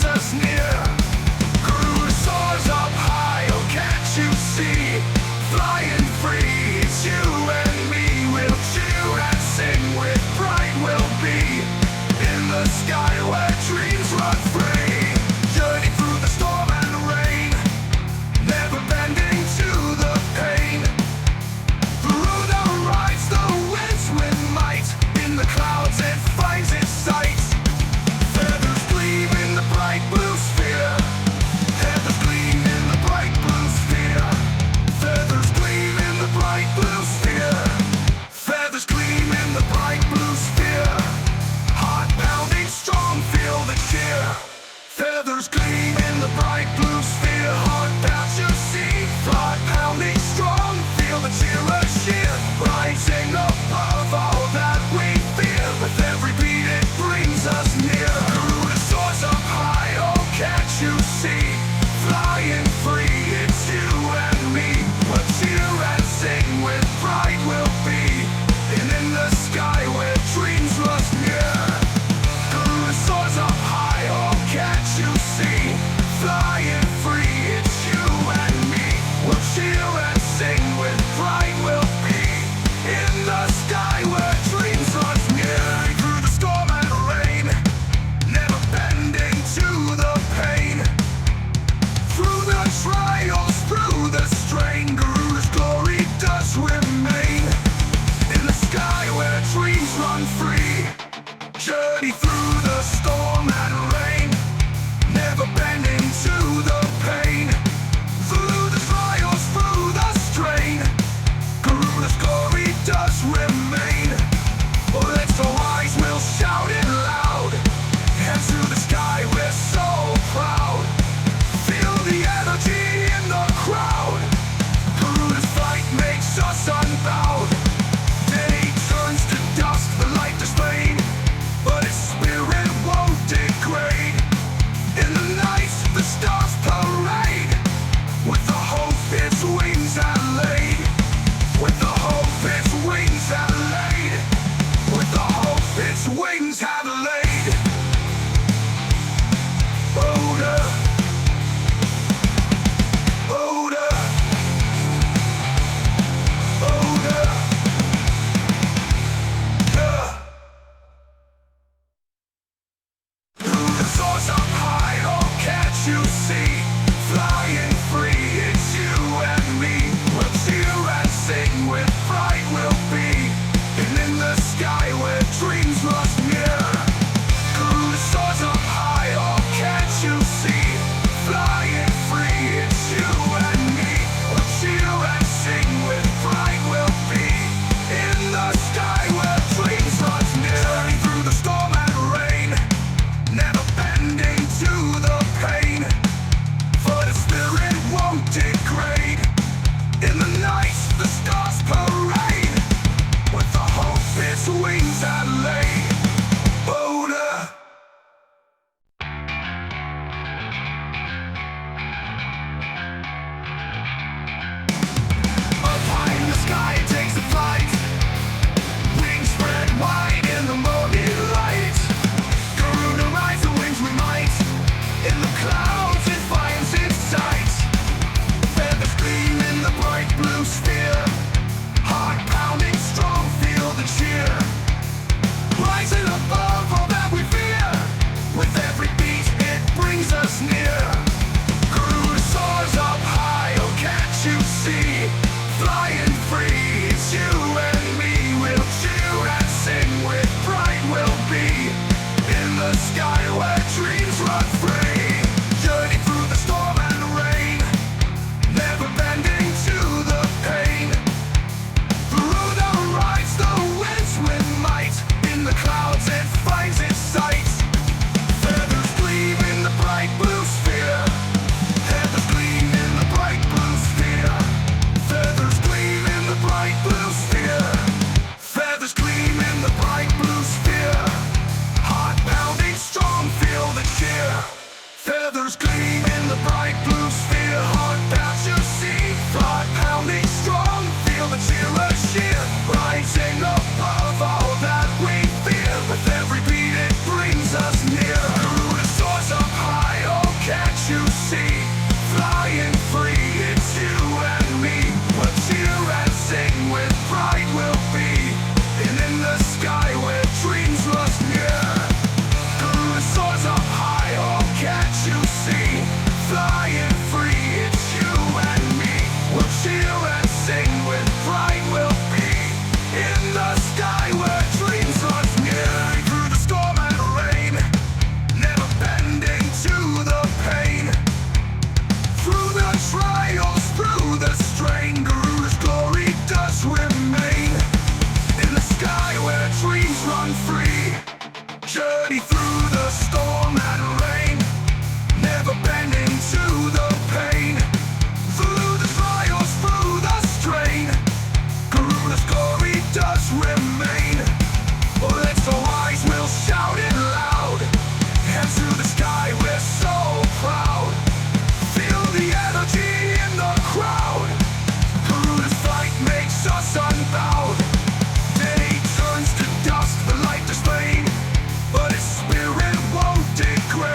brings us near. Cruise soars up high, oh can't you see? Flying free, it's you and me. We'll cheer and sing with pride, we'll be in the sky where dreams run free. Journey through the storm and rain, never bending to the pain. Through the rides, the winds with might, in the clouds it finds its sight. Feathers gleam in the bright blue sphere. Feathers gleam in the bright blue sphere. Feathers gleam in the bright blue sphere. Feathers gleam in the bright blue sphere. Heart pounding strong, feel the cheer. Feathers gleam in the bright blue sphere. Heart pounds you see. Heart pounding strong, feel the cheer of sheer. Rising above all that we fear. With every beat it brings us near. Garuda soars up high, oh can't you see? Flying free, it's you and me. We'll cheer and sing with pride, we'll be in the sky where dreams must near. Garuda soars up high, oh can't you see? Flying free, it's you and me. We'll cheer and sing with pride, we'll be in the sky where dreams must near. Through the storm and rain, never bending to the pain. Through the trials, through the strain, Garuda's glory does remain. In the sky where dreams run free. Journey through the storm and rain, never bending to the pain. Through the trials, through the strain, Garuda's glory does remain. Let's rise, we'll shout it loud. Hands to the sky, we're so proud. Feel the energy in the crowd. Garuda's fight makes us unbowed. Day turns to dust, the light displayed, but its spirit won't degrade. In the night, the stars parade, with the hope its wings are laid. With the hope its wings are laid. With the hope its wings have laid. Odor, odor, odor. Through the source up high, oh can't you see? Flying free, it's you and me. We'll cheer and sing with pride, we'll be in the sky where dreams must near. Through the source up high, oh can't you see? Flying free, it's you and me. We'll cheer and sing with pride, we'll be in the sky where dreams must near. Journey through the storm and rain, never bending to the pain. For the spirit won't degrade. In the night, the stars parade, with the hope its wings are laid. Odor. Up high in the sky, it takes a flight. Wings spread wide in the morning light. Garuda rides the wings with might. In the clouds, it finds its sight. Feathers gleam in the bright blue sphere. Heart pounding strong, feel the cheer. Rising above all that we fear. With every beat, it brings us near. Garuda soars up high, oh can't you see? Flying free, it's you and me. We'll cheer and sing with pride, we'll be in the sky where dreams run free. Journey through the storm and rain, never bending to the pain. Through the rides, the winds with might, in the clouds it finds its sight. Feathers gleam in the bright blue sphere. Feathers gleam in the bright blue sphere. Feathers gleam in the bright blue sphere. Feathers gleam in the bright blue sphere. Heart pounding strong, feel the cheer. Feathers gleam in the bright blue sphere. Heart pounds you see. Heart pounding strong, feel the cheer of sheer. Rising above all that we fear. With every beat it brings us near. Garuda soars up high, storm and rain, never bending to the pain. Through the trials, through the strain, Garuda's glory does remain. Oh, let's all rise, we'll shout it loud. Hands to the sky, we're so proud. Feel the energy in the crowd. Garuda's fight makes us unbowed. Day turns to dust, the light displayed, but his spirit won't degrade.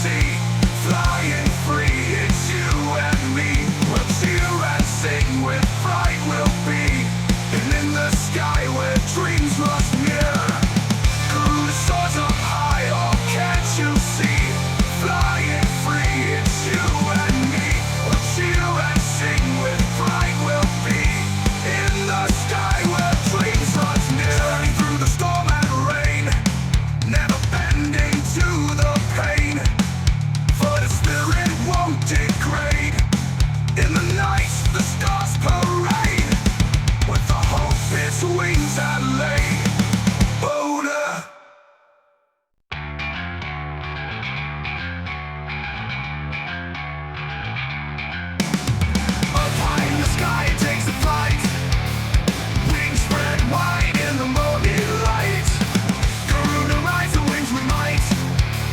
see, flying free, it's you and me. We'll cheer and sing with pride we'll be, and in the sky where dreams must near. Through the stars up high, oh can't you see, flying free, it's you and me. We'll cheer and sing with pride we'll be, in the sky where dreams must near. Turning through the storm and rain, never bending to the pain, for the spirit won't degrade. In the night the stars parade, with the hope its wings are laid. Boulder. Up high in the sky it takes a flight, wings spread wide in the morning light. Garuda rides the wings with might,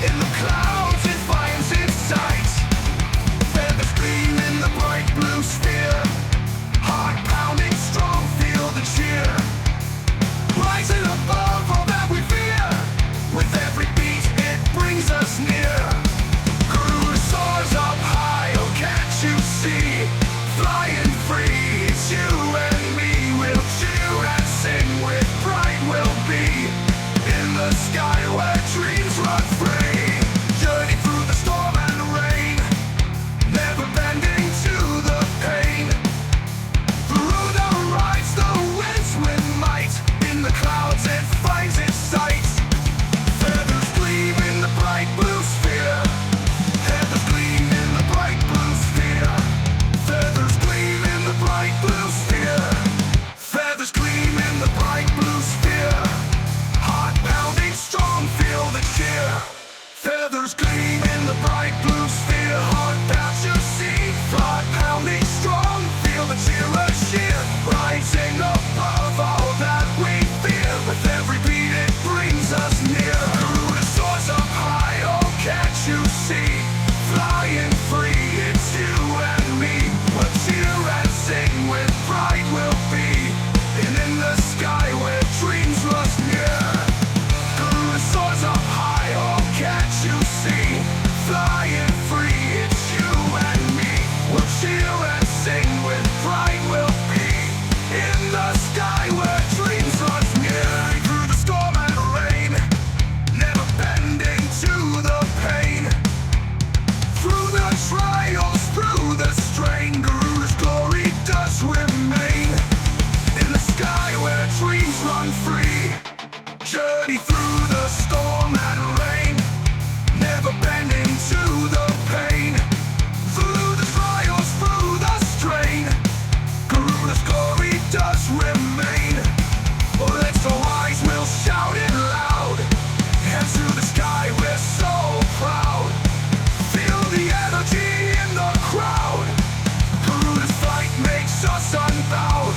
in the clouds it finds its sight. Feathers gleam in the bright blue sphere, heart pounding strong, feel the cheer. Rising above all that we fear, with every beat it brings us near. Garuda soars up high, oh can't you see, flying free, it's you and me. We'll cheer and sing with pride we'll be, in the sky where dreams run free. Journey through the storm and rain, never bending to the pain. Garuda rides the winds with might, in the clouds it finds its sight. Feathers gleam in the bright blue sphere, feathers gleam in the bright blue sphere. Feathers gleam in the bright blue sphere, feathers gleam in the bright blue sphere. Heart pounding strong, feel the cheer. Feathers gleam in the bright blue sphere, heart pounds you see, heart pounding strong, feel the cheer of cheer. Rising above all that we fear, with every beat it brings us near. Garuda soars up high, oh can't you see, flying free, it's you and me. We'll cheer and sing with pride we'll be, and in the sky where dreams must near. Garuda soars up high, oh can't you see, flying free, it's you and me. We'll cheer and sing with pride we'll be, in the sky where dreams must near. Through the storm and rain, never bending to the pain. Through the trials, through the strain, Garuda's glory does remain, in the sky where dreams run free. Journey through the storm and rain, never bending to the pain. Through the trials, through the strain, Garuda's glory does remain. Oh, let's all rise, we'll shout it loud, and to the sky we're so proud. Feel the energy in the crowd, Garuda's flight makes us unbowed.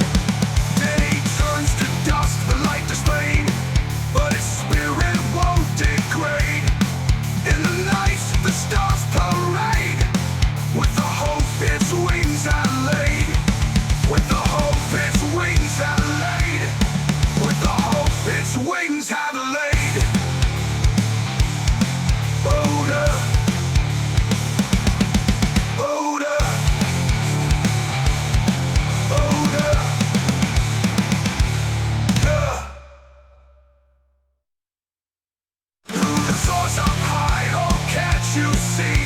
Day turns to dusk, the light displayed, but its spirit won't degrade. In the night the stars parade, with the hope its wings are laid. With the hope its wings are laid, with the hope its wings have laid. Boulder, Boulder, Boulder, yeah. Through the source up high, oh can't you see,